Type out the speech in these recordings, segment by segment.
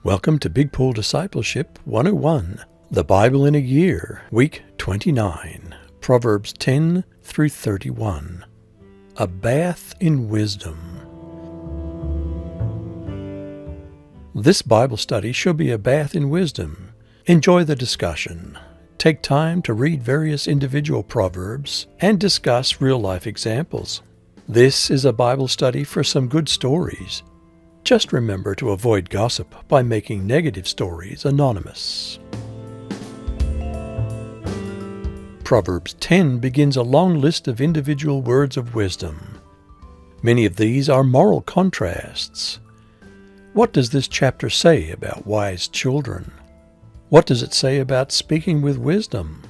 Welcome to Big Pool Discipleship 101, the Bible in a Year, Week 29, Proverbs 10 through 31. A bath in wisdom. This Bible study should be a bath in wisdom. Enjoy the discussion. Take time to read various individual proverbs and discuss real-life examples. This is a Bible study for some good stories. Just remember to avoid gossip by making negative stories anonymous. Proverbs 10 begins a long list of individual words of wisdom. Many of these are moral contrasts. What does this chapter say about wise children? What does it say about speaking with wisdom?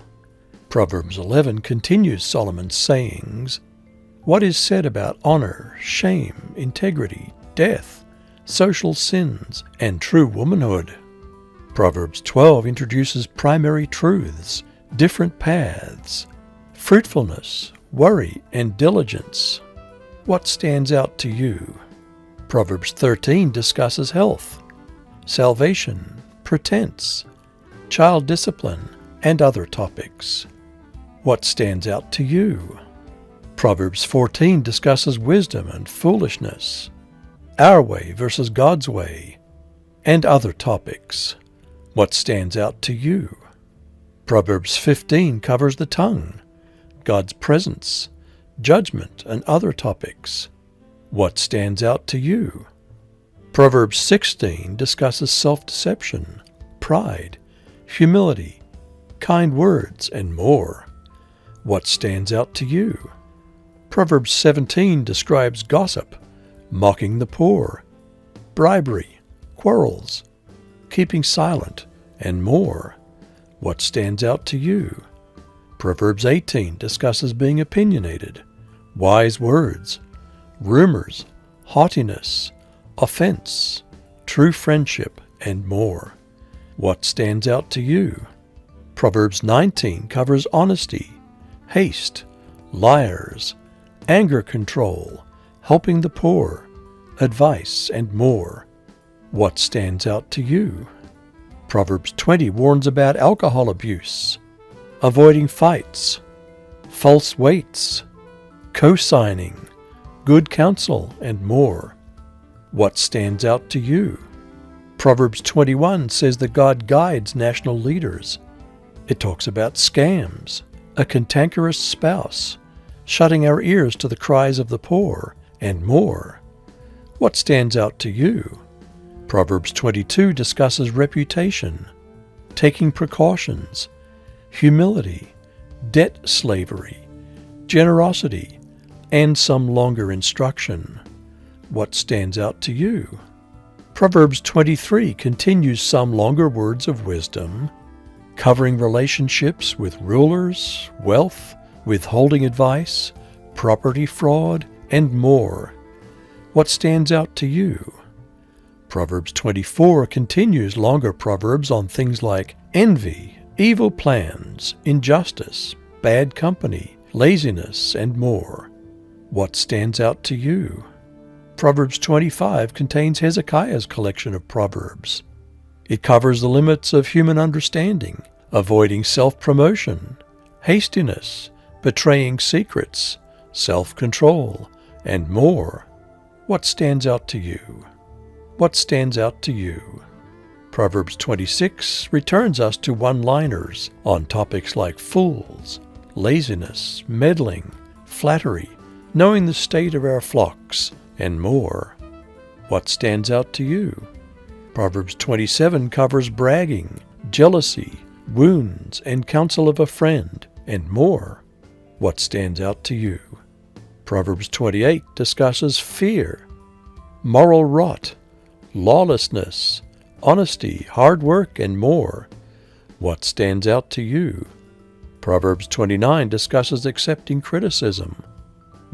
Proverbs 11 continues Solomon's sayings. What is said about honor, shame, integrity, death, social sins, and true womanhood? Proverbs 12 introduces primary truths, different paths, fruitfulness, worry, and diligence. What stands out to you? Proverbs 13 discusses health, salvation, pretense, child discipline, and other topics. What stands out to you? Proverbs 14 discusses wisdom and foolishness, our way versus God's way, and other topics. What stands out to you? Proverbs 15 covers the tongue, God's presence, judgment, and other topics. What stands out to you? Proverbs 16 discusses self-deception, pride, humility, kind words, and more. What stands out to you? Proverbs 17 describes gossip, mocking the poor, bribery, quarrels, keeping silent, and more. What stands out to you? Proverbs 18 discusses being opinionated, wise words, rumors, haughtiness, offense, true friendship, and more. What stands out to you? Proverbs 19 covers honesty, haste, liars, anger control, helping the poor, advice, and more. What stands out to you? Proverbs 20 warns about alcohol abuse, avoiding fights, false weights, co-signing, good counsel, and more. What stands out to you? Proverbs 21 says that God guides national leaders. It talks about scams, a cantankerous spouse, shutting our ears to the cries of the poor, and more. What stands out to you? Proverbs 22 discusses reputation, taking precautions, humility, debt slavery, generosity, and some longer instruction. What stands out to you? Proverbs 23 continues some longer words of wisdom, covering relationships with rulers, wealth, withholding advice, property fraud, and more. What stands out to you? Proverbs 24 continues longer proverbs on things like envy, evil plans, injustice, bad company, laziness, and more. What stands out to you? Proverbs 25 contains Hezekiah's collection of proverbs. It covers the limits of human understanding, avoiding self-promotion, hastiness, betraying secrets, self-control, and more. What stands out to you? What stands out to you? Proverbs 26 returns us to one-liners on topics like fools, laziness, meddling, flattery, knowing the state of our flocks, and more. What stands out to you? Proverbs 27 covers bragging, jealousy, wounds, and counsel of a friend, and more. What stands out to you? Proverbs 28 discusses fear, moral rot, lawlessness, honesty, hard work, and more. What stands out to you? Proverbs 29 discusses accepting criticism,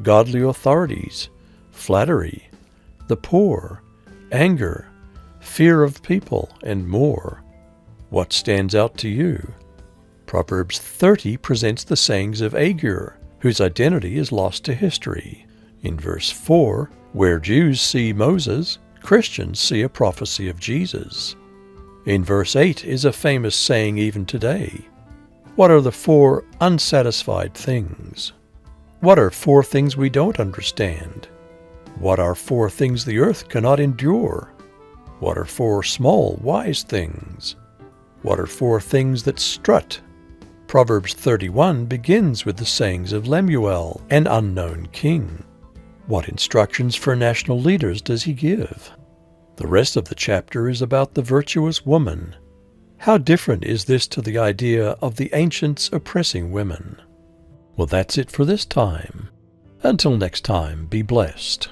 godly authorities, flattery, the poor, anger, fear of people, and more. What stands out to you? Proverbs 30 presents the sayings of Agur, whose identity is lost to history. In verse 4, where Jews see Moses, Christians see a prophecy of Jesus. In verse 8 is a famous saying even today. What are the 4 unsatisfied things? What are 4 things we don't understand? What are 4 things the earth cannot endure? What are 4 small, wise things? What are 4 things that strut? Proverbs 31 begins with the sayings of Lemuel, an unknown king. What instructions for national leaders does he give? The rest of the chapter is about the virtuous woman. How different is this to the idea of the ancients oppressing women? Well, that's it for this time. Until next time, be blessed.